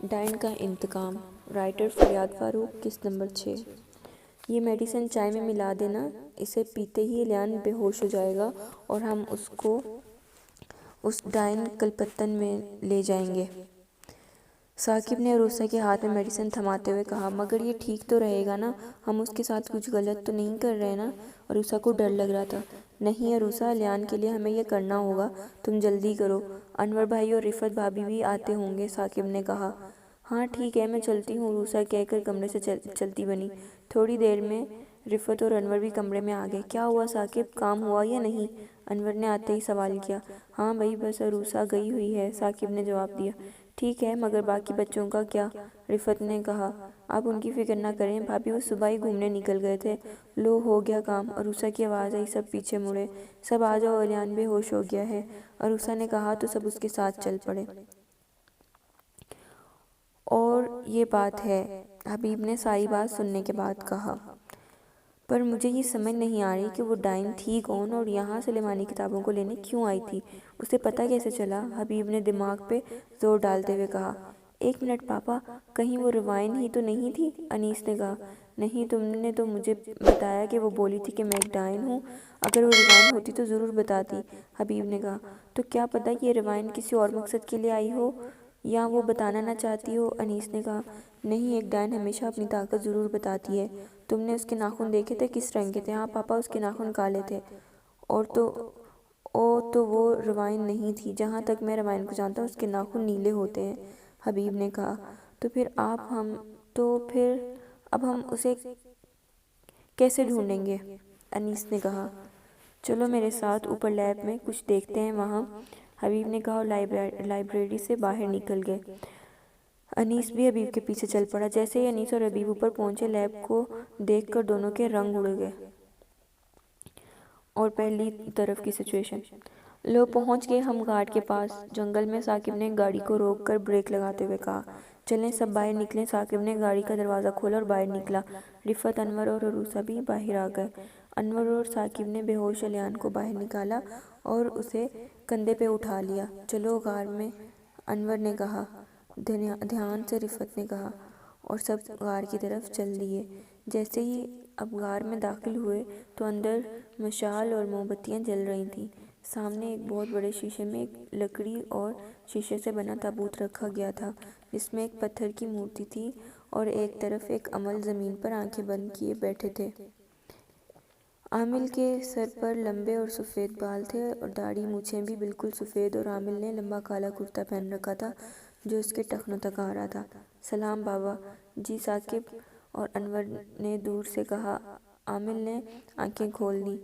ڈائن کا انتقام، رائٹر فریاد فاروق، قسط نمبر 6۔ یہ میڈیسن چائے میں ملا دینا، اسے پیتے ہی الیان بے ہوش ہو جائے گا اور ہم اس کو اس ڈائن کلپتن میں لے جائیں گے۔ ثاقب نے عروسہ کے ہاتھ میں میڈیسن تھماتے ہوئے کہا، مگر یہ ٹھیک تو رہے گا نا؟ ہم اس کے ساتھ کچھ غلط تو نہیں کر رہے نا؟ عروسہ کو ڈر لگ رہا تھا۔ نہیں عروسہ، الیان کے لیے ہمیں یہ کرنا ہوگا، تم جلدی کرو۔ انور بھائی اور رفت بھابی بھی آتے ہوں گے، ثاقب نے کہا۔ ہاں ٹھیک ہے، میں چلتی ہوں، عروسہ کہہ کر کمرے سے چلتی بنی۔ تھوڑی دیر میں رفت اور انور بھی کمرے میں آگئے۔ کیا ہوا ثاقب، کام ہوا یا نہیں؟ انور نے آتے ہی سوال کیا۔ ہاں بھئی، بس عروسہ گئی ہوئی ہے، ثاقب نے جواب دیا۔ ٹھیک ہے، مگر باقی بچوں کا کیا؟ رفت نے کہا۔ آپ ان کی فکر نہ کریں بھابی، وہ صبح ہی گھومنے نکل گئے تھے۔ لو، ہو گیا کام، عروسہ کی آواز آئی۔ سب پیچھے مڑے۔ سب آ جاؤ، الیان بے ہوش ہو گیا ہے، عروسہ نے کہا تو سب اس کے ساتھ چل پڑے۔ اور یہ بات ہے، حبیب نے ساری بات سننے کے بعد کہا۔ پر مجھے یہ سمجھ نہیں آ رہی کہ وہ ڈائن تھی کون اور یہاں سلیمانی کتابوں کو لینے کیوں آئی تھی؟ اسے پتہ کیسے چلا؟ حبیب نے دماغ پہ زور ڈالتے ہوئے کہا۔ ایک منٹ پاپا، کہیں وہ روائن ہی تو نہیں تھی؟ انیس نے کہا۔ نہیں، تم نے تو مجھے بتایا کہ وہ بولی تھی کہ میں ایک ڈائن ہوں۔ اگر وہ روائن ہوتی تو ضرور بتاتی، حبیب نے کہا۔ تو کیا پتہ یہ روائن کسی اور مقصد کے لیے آئی ہو یا وہ بتانا نہ چاہتی ہو، انیس نے کہا۔ نہیں، ایک ڈائن ہمیشہ اپنی طاقت ضرور بتاتی ہے۔ تم نے اس کے ناخن دیکھے تھے، کس رنگ کے تھے؟ ہاں پاپا، اس کے ناخن کالے تھے۔ تو وہ روائن نہیں تھی، جہاں تک میں روائن کو جانتا ہوں اس کے ناخن نیلے ہوتے ہیں، حبیب نے کہا۔ تو پھر اب ہم اسے کیسے ڈھونڈیں گے؟ انیس نے کہا۔ چلو میرے ساتھ، اوپر لیب میں کچھ دیکھتے ہیں وہاں، حبیب نے کہا اور لائبریری سے باہر نکل گئے۔ انیس بھی حبیب کے پیچھے چل پڑا۔ جیسے ہی انیس اور حبیب اوپر پہنچے، لیب کو دیکھ کر دونوں کے رنگ اڑ گئے۔ اور پہلی طرف کی سچویشن۔ لو، پہنچ گئے ہم گھاٹ کے پاس، جنگل میں، ثاقب نے گاڑی کو روک کر بریک لگاتے ہوئے کہا۔ چلیں سب باہر نکلیں، ثاقب نے گاڑی کا دروازہ کھولا اور باہر نکلا۔ رفت، انور اور عروسہ بھی باہر آ گئے۔ انور اور ثاقب نے بے ہوش الیان کو باہر نکالا اور اسے کندھے پہ اٹھا لیا۔ چلو غار میں، انور نے کہا۔ دھیان سے، رفت نے کہا، اور سب غار کی طرف چل دیے۔ جیسے ہی اب غار میں داخل ہوئے تو اندر مشال اور موم بتیاں جل رہی تھیں۔ سامنے ایک بہت بڑے شیشے میں ایک لکڑی اور شیشے سے بنا تابوت رکھا گیا تھا، جس میں ایک پتھر کی مورتی تھی اور ایک طرف ایک عامل زمین پر آنکھیں بند کیے بیٹھے تھے۔ عامل کے سر پر لمبے اور سفید بال تھے اور داڑھی مونچھیں بھی بالکل سفید، اور عامل نے لمبا کالا کرتا پہن رکھا تھا جو اس کے ٹخنوں تک آ رہا تھا۔ سلام بابا جی، ثاقب اور انور نے دور سے کہا۔ عامل نے آنکھیں کھول دیں۔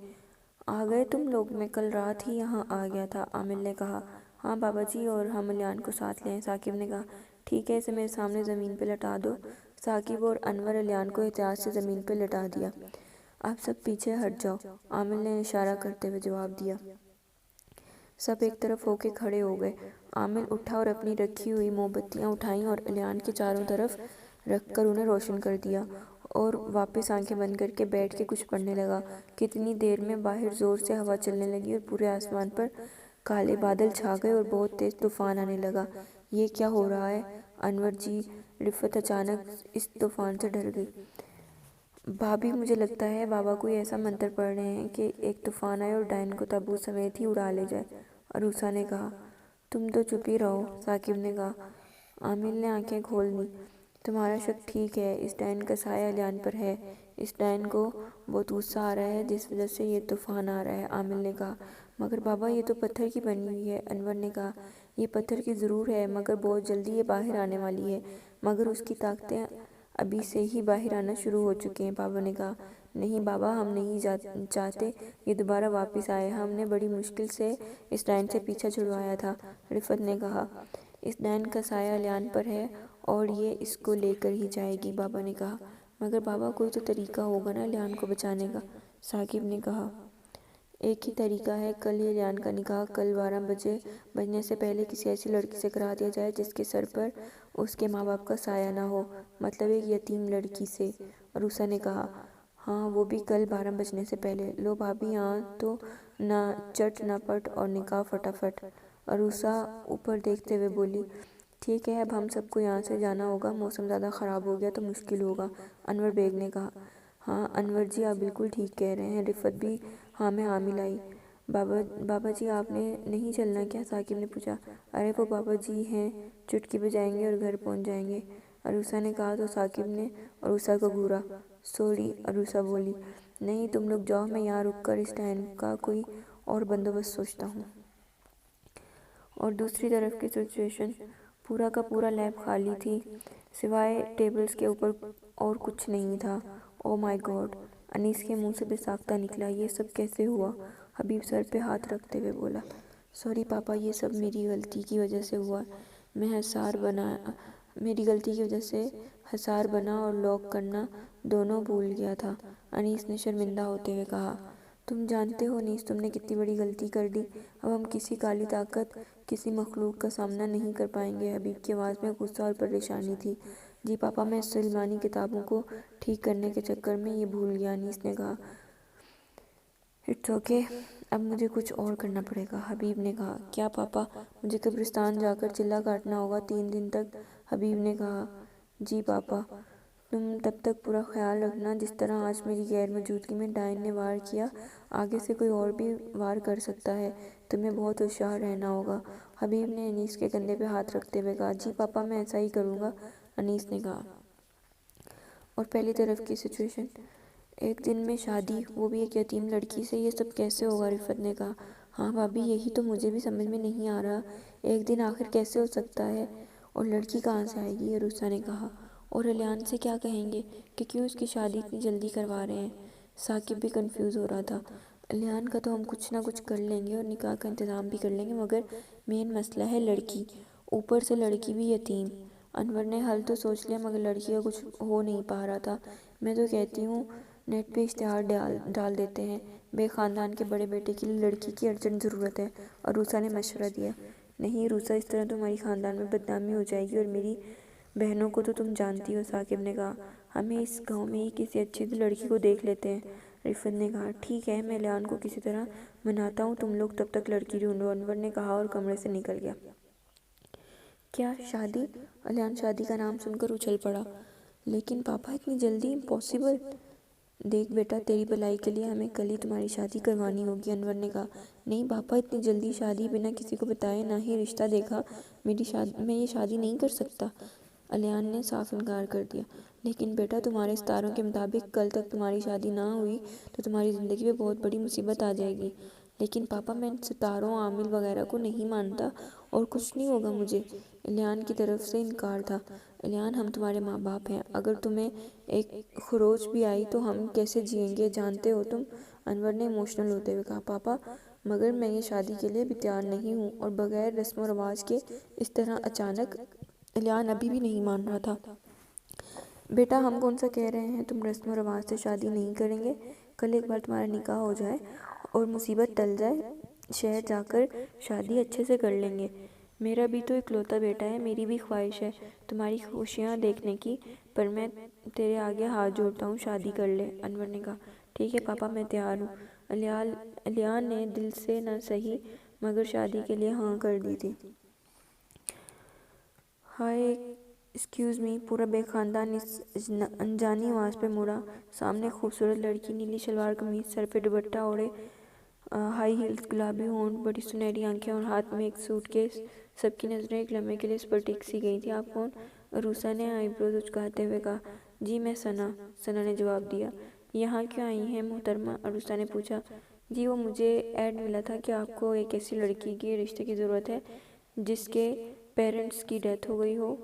آ گئے تم لوگ، میں کل رات ہی یہاں آ گیا تھا، عامل نے کہا۔ ہاں بابا جی، اور ہم الیان کو ساتھ لے آئے، ثاقب نے کہا۔ ٹھیک ہے، اسے میرے سامنے زمین پہ لٹا دو۔ ثاقب اور انور الیان کو احتیاط سے زمین پہ لٹا دیا۔ اب سب پیچھے ہٹ جاؤ، عامل نے اشارہ کرتے ہوئے جواب دیا۔ سب ایک طرف ہو کے کھڑے ہو گئے۔ عامل اٹھا اور اپنی رکھی ہوئی موم بتیاں اٹھائیں اور الیان کے چاروں طرف رکھ کر انہیں روشن کر دیا، اور واپس آنکھیں بند کر کے بیٹھ کے کچھ پڑھنے لگا۔ کتنی دیر میں باہر زور سے ہوا چلنے لگی اور پورے آسمان پر کالے بادل چھا گئے اور بہت تیز طوفان آنے لگا۔ یہ کیا ہو رہا ہے انور جی؟ رفت اچانک اس طوفان سے ڈر گئی۔ بھابی، مجھے لگتا ہے بابا کوئی ایسا منتر پڑھ رہے ہیں کہ ایک طوفان آئے اور ڈائن کو تابوت سمیت ہی اڑا لے جائے، عروسہ نے کہا۔ تم تو چپ ہی رہو، ثاقب نے کہا۔ عامل نے آنکھیں کھول دیں۔ تمہارا شک ٹھیک ہے، اس ڈائن کا سایہ الیان پر ہے، اس ڈائن کو بہت غصہ آ رہا ہے جس وجہ سے یہ طوفان آ رہا ہے، عامل نے کہا۔ مگر بابا، یہ تو پتھر کی بنی ہوئی ہے، انور نے کہا۔ یہ پتھر کی ضرور ہے، مگر بہت جلدی یہ باہر آنے والی ہے، مگر اس کی طاقتیں ابھی سے ہی باہر آنا شروع ہو چکی ہیں، بابا نے کہا۔ نہیں بابا، ہم نہیں چاہتے یہ دوبارہ واپس آئے، ہم نے بڑی مشکل سے اس ڈائن سے پیچھا چھڑوایا تھا، رفت نے کہا۔ اس ڈائن کا سایہ الیان پر ہے اور یہ اس کو لے کر ہی جائے گی، بابا نے کہا۔ مگر بابا، کوئی تو طریقہ ہوگا نا الیان کو بچانے کا، ثاقب نے کہا۔ ایک ہی طریقہ ہے، کل ہی الیان کا نکاح کل 12 بجنے سے پہلے کسی ایسی لڑکی سے کرا دیا جائے جس کے سر پر اس کے ماں باپ کا سایہ نہ ہو، مطلب ایک یتیم لڑکی سے، عروسہ نے کہا۔ ہاں، وہ بھی کل 12 بجنے سے پہلے۔ لو بھابی، ہاں تو نہ چٹ نہ پٹ اور نکاح فٹافٹ، عروسہ اوپر دیکھتے ہوئے بولی۔ ٹھیک ہے، اب ہم سب کو یہاں سے جانا ہوگا، موسم زیادہ خراب ہو گیا تو مشکل ہوگا، انور بیگ نے کہا۔ ہاں انور جی آپ بالکل ٹھیک کہہ رہے ہیں، رفت بھی ہاں میں ہاں ملائی۔ بابا جی آپ نے نہیں چلنا کیا؟ ثاقب نے پوچھا۔ ارے وہ بابا جی ہیں، چٹکی بجائیں گے اور گھر پہنچ جائیں گے، عروسہ نے کہا تو ثاقب نے عروسہ کو گھورا۔ سوری، عروسہ بولی۔ نہیں تم لوگ جاؤ، میں یہاں رک کر اس ٹائم کا کوئی اور بندوبست سوچتا ہوں۔ اور دوسری طرف کی سچویشن، پورا کا پورا لیب خالی تھی، سوائے ٹیبلز کے اوپر اور کچھ نہیں تھا۔ او مائی گاڈ، انیس کے منہ سے بے ساختہ نکلا، یہ سب کیسے ہوا؟ حبیب سر پہ ہاتھ رکھتے ہوئے بولا۔ سوری پاپا، یہ سب میری غلطی کی وجہ سے ہوا، میری غلطی کی وجہ سے حصار بنا اور لاک کرنا دونوں بھول گیا تھا، انیس نے شرمندہ ہوتے ہوئے کہا۔ تم جانتے ہو انیس، تم نے کتنی بڑی غلطی کر دی، اب ہم کسی کالی طاقت، کسی مخلوق کا سامنا نہیں کر پائیں گے۔ حبیب کی آواز میں غصہ اور پریشانی تھی۔ جی پاپا، میں سلیمانی کتابوں کو ٹھیک کرنے کے چکر میں یہ بھول گیا، انیس نے کہا۔ اٹس اوکے، اب مجھے کچھ اور کرنا پڑے گا، حبیب نے کہا۔ کیا پاپا؟ مجھے قبرستان جا کر چلہ کاٹنا ہوگا 3 دن تک، حبیب نے کہا۔ جی پاپا، تم تب تک پورا خیال رکھنا، جس طرح آج میری غیر موجودگی میں ڈائن نے وار کیا، آگے سے کوئی اور بھی وار کر سکتا ہے، تمہیں بہت ہوشیار رہنا ہوگا، حبیب نے انیس کے کندھے پہ ہاتھ رکھتے ہوئے کہا۔ جی پاپا، میں ایسا ہی کروں گا، انیس نے کہا۔ اور پہلی طرف کی سچویشن، ایک دن میں شادی، وہ بھی ایک یتیم لڑکی سے، یہ سب کیسے ہوگا؟ رفت نے کہا۔ ہاں بھابی، یہی تو مجھے بھی سمجھ میں نہیں آ رہا، ایک دن آخر کیسے ہو سکتا ہے، اور لڑکی کہاں سے آئے گی؟ عروسہ نے کہا۔ اور الیان سے کیا کہیں گے کہ کیوں اس کی شادی اتنی جلدی کروا رہے ہیں؟ ثاقب بھی کنفیوز ہو رہا تھا۔ الیان کا تو ہم کچھ نہ کچھ کر لیں گے اور نکاح کا انتظام بھی کر لیں گے، مگر مین مسئلہ ہے لڑکی، اوپر سے لڑکی بھی یتیم۔ انور نے حل تو سوچ لیا مگر لڑکی کا کچھ ہو نہیں پا رہا تھا۔ میں تو کہتی ہوں نیٹ پہ اشتہار ڈال دیتے ہیں، بے خاندان کے بڑے بیٹے کے لیے لڑکی کی ارجنٹ ضرورت ہے، عروسہ نے مشورہ دیا۔ نہیں عروسہ، اس طرح تمہاری خاندان میں بدنامی ہو جائے گی، اور میری بہنوں کو تو تم جانتی ہو، ثاقب نے کہا۔ ہمیں اس گاؤں میں ہی کسی اچھی لڑکی کو دیکھ لیتے ہیں، رفت نے کہا۔ ٹھیک ہے، میں الیان کو کسی طرح مناتا ہوں، تم لوگ تب تک لڑکی ڈھونڈو، انور نے کہا اور کمرے سے نکل گیا۔ کیا شادی؟ الیان شادی کا نام سن کر اچھل پڑا۔ لیکن پاپا اتنی جلدی؟ امپاسبل۔ دیکھ بیٹا، تیری بھلائی کے لیے ہمیں کل ہی تمہاری شادی کروانی ہوگی، انور نے کہا۔ نہیں پاپا، اتنی جلدی شادی، بنا کسی کو بتائے، نہ ہی رشتہ دیکھا، میں یہ شادی نہیں کر سکتا، الیان نے صاف انکار کر دیا۔ لیکن بیٹا، تمہارے ستاروں کے مطابق کل تک تمہاری شادی نہ ہوئی تو تمہاری زندگی میں بہت بڑی مصیبت آ جائے گی۔ لیکن پاپا، میں ان ستاروں، عامل وغیرہ کو نہیں مانتا، اور کچھ نہیں ہوگا مجھے، الیان کی طرف سے انکار تھا۔ الیان، ہم تمہارے ماں باپ ہیں، اگر تمہیں ایک خروچ بھی آئی تو ہم کیسے جئیں گے، جانتے ہو تم، انور نے ایموشنل ہوتے ہوئے کہا۔ پاپا، مگر میں یہ شادی کے لیے بھی تیار نہیں ہوں، اور بغیر رسم و رواج کے اس طرح اچانک، الیان ابھی بھی نہیں مان رہا تھا۔ بیٹا، ہم کون سا کہہ رہے ہیں تم رسم و رواج سے شادی نہیں کریں گے، کل ایک بار تمہارا نکاح ہو جائے اور مصیبت ٹل جائے، شہر جا کر شادی اچھے سے کر لیں گے، میرا بھی تو اکلوتا بیٹا ہے، میری بھی خواہش ہے تمہاری خوشیاں دیکھنے کی، پر میں تیرے آگے ہاتھ جوڑتا ہوں، شادی کر لے، انور نے کہا۔ ٹھیک ہے پاپا، میں تیار ہوں، الیان نے دل سے نہ سہی مگر شادی کے لیے ہاں کر دی تھی۔ ہائے ایکسکیوز می، پورا بے خاندان اس انجانی آواز پہ مڑا۔ سامنے خوبصورت لڑکی، نیلی شلوار قمیض، سر پہ دوپٹہ اوڑھے، ہائی ہیلز، گلابی ہونٹ، بڑی سنہری آنکھیں اور ہاتھ میں ایک سوٹ کیس، سب کی نظریں ایک لمحے کے لیے اس پر ٹک سی گئی تھی۔ آپ کون؟ عروسہ نے آئی بروز اچکاتے ہوئے کہا۔ جی میں ثنا نے جواب دیا۔ یہاں کیوں آئی ہیں محترمہ؟ عروسہ نے پوچھا۔ جی وہ مجھے ایڈ ملا تھا کہ آپ کو ایک ایسی لڑکی کے رشتے کی ضرورت ہے جس کے پیرنٹس کی ڈیتھ ہو گئی ہو،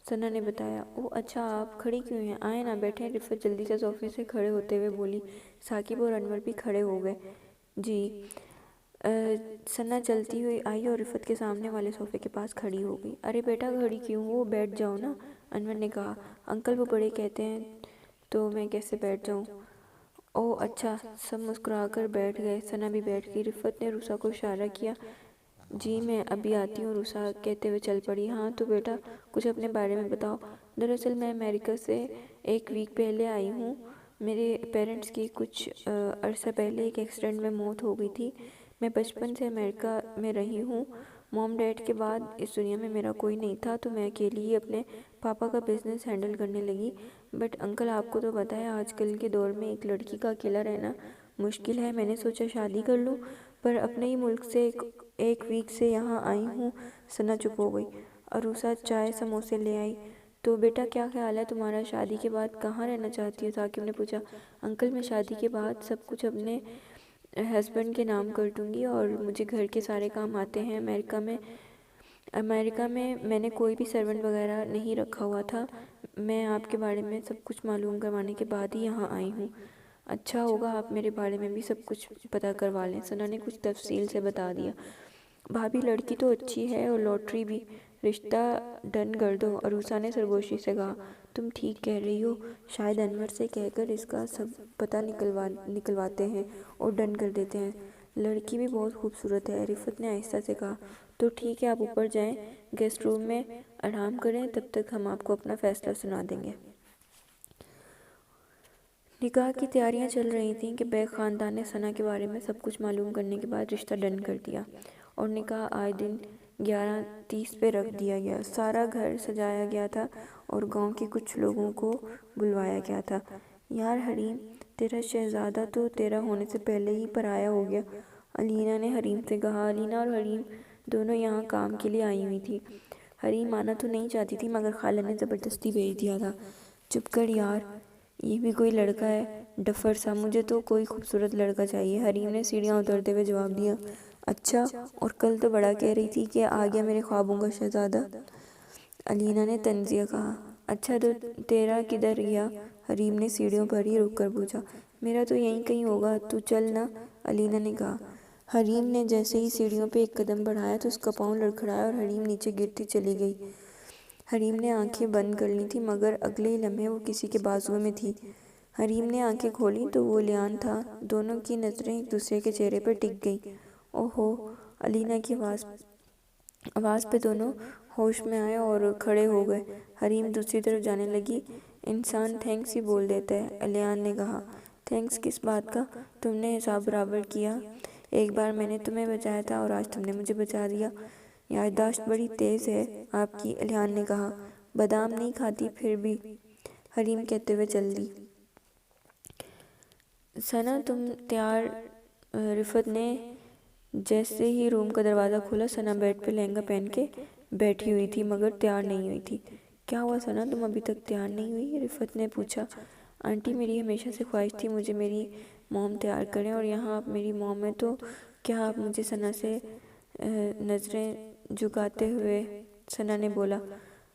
ثنا نے بتایا۔ اوہ اچھا، آپ کھڑی کیوں ہیں، آئیں نا بیٹھیں، رفت جلدی سے صوفے سے کھڑے ہوتے ہوئے بولی۔ ثاقب اور انور بھی کھڑے ہو گئے۔ جی ثنا چلتی ہوئی آئی اور رفت کے سامنے والے صوفے کے پاس کھڑی ہو گئی۔ ارے بیٹا کھڑی کیوں ہو، بیٹھ جاؤ نا، انور نے کہا۔ انکل وہ بڑے کہتے ہیں تو میں کیسے بیٹھ جاؤں؟ اوہ اچھا، سب مسکرا کر بیٹھ گئے، ثنا بھی بیٹھ گئی۔ رفت نے عروسہ کو اشارہ کیا۔ جی میں ابھی آتی ہوں، عروسہ کہتے ہوئے چل پڑی۔ ہاں تو بیٹا کچھ اپنے بارے میں بتاؤ۔ دراصل میں امریکہ سے ایک ویک پہلے آئی ہوں، میرے پیرنٹس کی کچھ عرصہ پہلے ایک ایکسیڈنٹ میں موت ہو گئی تھی، میں بچپن سے امریکہ میں رہی ہوں، موم ڈیڈ کے بعد اس دنیا میں میرا کوئی نہیں تھا، تو میں اکیلی ہی اپنے پاپا کا بزنس ہینڈل کرنے لگی۔ بٹ انکل آپ کو تو پتہ ہے آج کل کے دور میں ایک لڑکی کا اکیلا رہنا مشکل ہے۔ میں نے سوچا شادی کر لوں، پر اپنے ہی ملک سے ایک ویک سے یہاں آئی ہوں۔ ثنا چپ ہو گئی۔ عروسہ چائے سموسے لے آئی۔ تو بیٹا کیا خیال ہے تمہارا، شادی کے بعد کہاں رہنا چاہتی ہو؟ ثاقب نے پوچھا۔ انکل میں شادی کے بعد سب کچھ اپنے ہسبینڈ کے نام کر دوں گی، اور مجھے گھر کے سارے کام آتے ہیں۔ امریکہ میں میں نے کوئی بھی سرونٹ وغیرہ نہیں رکھا ہوا تھا۔ میں آپ کے بارے میں سب کچھ معلوم کروانے کے بعد ہی یہاں آئی ہوں۔ اچھا ہوگا آپ میرے بارے میں بھی سب کچھ پتہ کروا لیں، ثنا نے کچھ تفصیل سے بتا دیا۔ بھابی لڑکی تو اچھی ہے اور لاٹری بھی، رشتہ ڈن کر دو، عروسہ نے سرگوشی سے کہا۔ تم ٹھیک کہہ رہی ہو، شاید انور سے کہہ کر اس کا سب پتہ نکلواتے ہیں اور ڈن کر دیتے ہیں۔ لڑکی بھی بہت خوبصورت ہے، رفت نے آہستہ سے کہا۔ تو ٹھیک ہے، آپ اوپر جائیں، گیسٹ روم میں آرام کریں، تب تک ہم آپ کو اپنا فیصلہ سنا دیں گے۔ نکاح کی تیاریاں چل رہی تھیں کہ بیگ خاندان نے ثنا کے بارے میں سب کچھ معلوم کرنے کے بعد رشتہ ڈن کر دیا، اور نکاح آج دن 11:30 پہ رکھ دیا گیا۔ سارا گھر سجایا گیا تھا اور گاؤں کے کچھ لوگوں کو بلوایا گیا تھا۔ یار حریم، تیرا شہزادہ تو تیرا ہونے سے پہلے ہی پرایا ہو گیا، علینا نے حریم سے کہا۔ علینا اور حریم دونوں یہاں کام کے لیے آئی ہوئی تھی۔ حریم آنا تو نہیں چاہتی تھی، مگر خالہ نے زبردستی بھیج دیا تھا۔ چپ کر یار، یہ بھی کوئی لڑکا ہے ڈفر سا، مجھے تو کوئی خوبصورت لڑکا چاہیے، حریم نے سیڑھیاں اترتے ہوئے جواب دیا۔ اچھا، اور کل تو بڑا کہہ رہی تھی کہ آ گیا میرے خوابوں کا شہزادہ، علینا نے طنزیہ کہا۔ اچھا تو تیرا کدھر گیا، حریم نے سیڑھیوں پر ہی رک کر پوچھا۔ میرا تو یہیں کہیں ہوگا، تو چل نا، علینا نے کہا۔ حریم نے جیسے ہی سیڑھیوں پہ ایک قدم بڑھایا تو اس کا پاؤں لڑکھڑایا اور حریم نیچے گرتی چلی گئی۔ حریم نے آنکھیں بند کر لی تھیں، مگر اگلے ہی لمحے وہ کسی کے بازو میں تھی۔ حریم نے آنکھیں کھولیں تو وہ لیان تھا۔ دونوں کی نظریں ایک دوسرے کے چہرے پر ٹک گئیں۔ اوہو، علینا کی آواز پہ دونوں ہوش میں آئے اور کھڑے ہو گئے۔ حریم دوسری طرف جانے لگی۔ انسان تھینکس ہی بول دیتا ہے، لیان نے کہا۔ تھینکس کس بات کا، تم نے حساب برابر کیا۔ ایک بار میں نے تمہیں بچایا تھا اور آج تم نے مجھے بچا دیا۔ یادداشت بڑی تیز ہے آپ کی، لیان نے کہا۔ بادام نہیں کھاتی پھر بھی، حریم کہتے ہوئے چل دی۔ ثنا تم تیار، رفت نے جیسے ہی روم کا دروازہ کھولا۔ ثنا بیڈ پہ لہنگا پہن کے بیٹھی ہوئی تھی مگر تیار نہیں ہوئی تھی۔ کیا ہوا ثنا، تم ابھی تک تیار نہیں ہوئی، رفت نے پوچھا۔ آنٹی میری ہمیشہ سے خواہش تھی مجھے میری موم تیار کریں، اور یہاں آپ میری موم ہیں تو کیا آپ مجھے، ثنا سے نظریں جھکاتے ہوئے ثنا نے بولا۔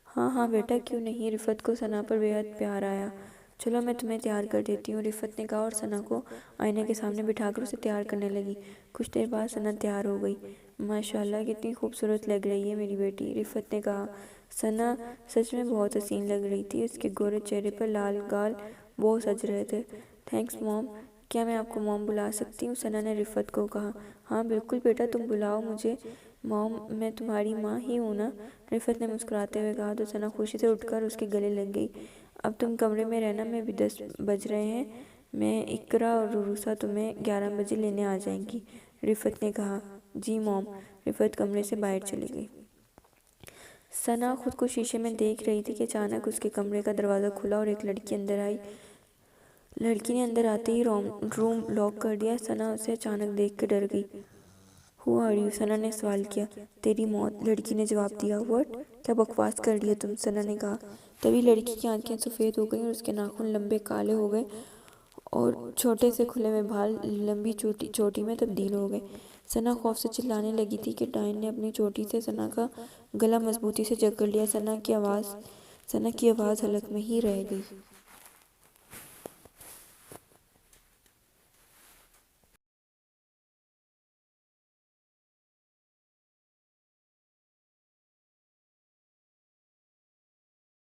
ہاں ہاں بیٹا، کیوں نہیں، رفت کو ثنا پر بے حد پیار آیا۔ چلو میں تمہیں تیار کر دیتی ہوں، رفت نے کہا اور ثنا کو آئینے کے سامنے بٹھا کر اسے تیار کرنے لگی۔ کچھ دیر بعد ثنا تیار ہو گئی۔ ماشاءاللہ کتنی خوبصورت لگ رہی ہے میری بیٹی، رفت نے کہا۔ ثنا سچ میں بہت حسین لگ رہی تھی، اس کے گورے چہرے پر لال گال بہت سج رہے تھے۔ تھینکس موم، کیا میں آپ کو موم بلا سکتی ہوں، ثنا نے رفت کو کہا۔ ہاں بالکل بیٹا، تم بلاؤ مجھے موم، میں تمہاری ماں ہی ہوں نا، رفت نے مسکراتے ہوئے کہا تو ثنا خوشی سے اٹھ کر اس کے گلے لگ گئی۔ اب تم کمرے میں رہنا، میں بھی 10 بج رہے ہیں، میں اقرا اور عروسہ تمہیں 11 بجے لینے آ جائیں گی، رفت نے کہا۔ جی موم، رفت کمرے سے باہر چلی گئی۔ ثنا خود کو شیشے میں دیکھ رہی تھی کہ اچانک اس کے کمرے کا دروازہ کھلا اور ایک لڑکی اندر آئی۔ لڑکی نے اندر آتے ہی روم لاک کر دیا۔ ثنا اسے اچانک دیکھ کے ڈر گئی۔ ہو آر یو، ثنا نے سوال کیا۔ تیری موت، لڑکی نے جواب دیا۔ وٹ، کیا بکواس کر رہی ہے تم، ثنا نے کہا۔ تبھی لڑکی کی آنکھیں سفید ہو گئیں اور اس کے ناخن لمبے کالے ہو گئے اور چھوٹے سے کھلے ہوئے بال لمبی چوٹی میں تبدیل ہو گئے۔ ثنا خوف سے چلانے لگی تھی کہ ڈائن نے اپنی چوٹی سے ثنا کا گلا مضبوطی سے جکڑ لیا۔ ثنا کی آواز حلق میں ہی رہ گئی۔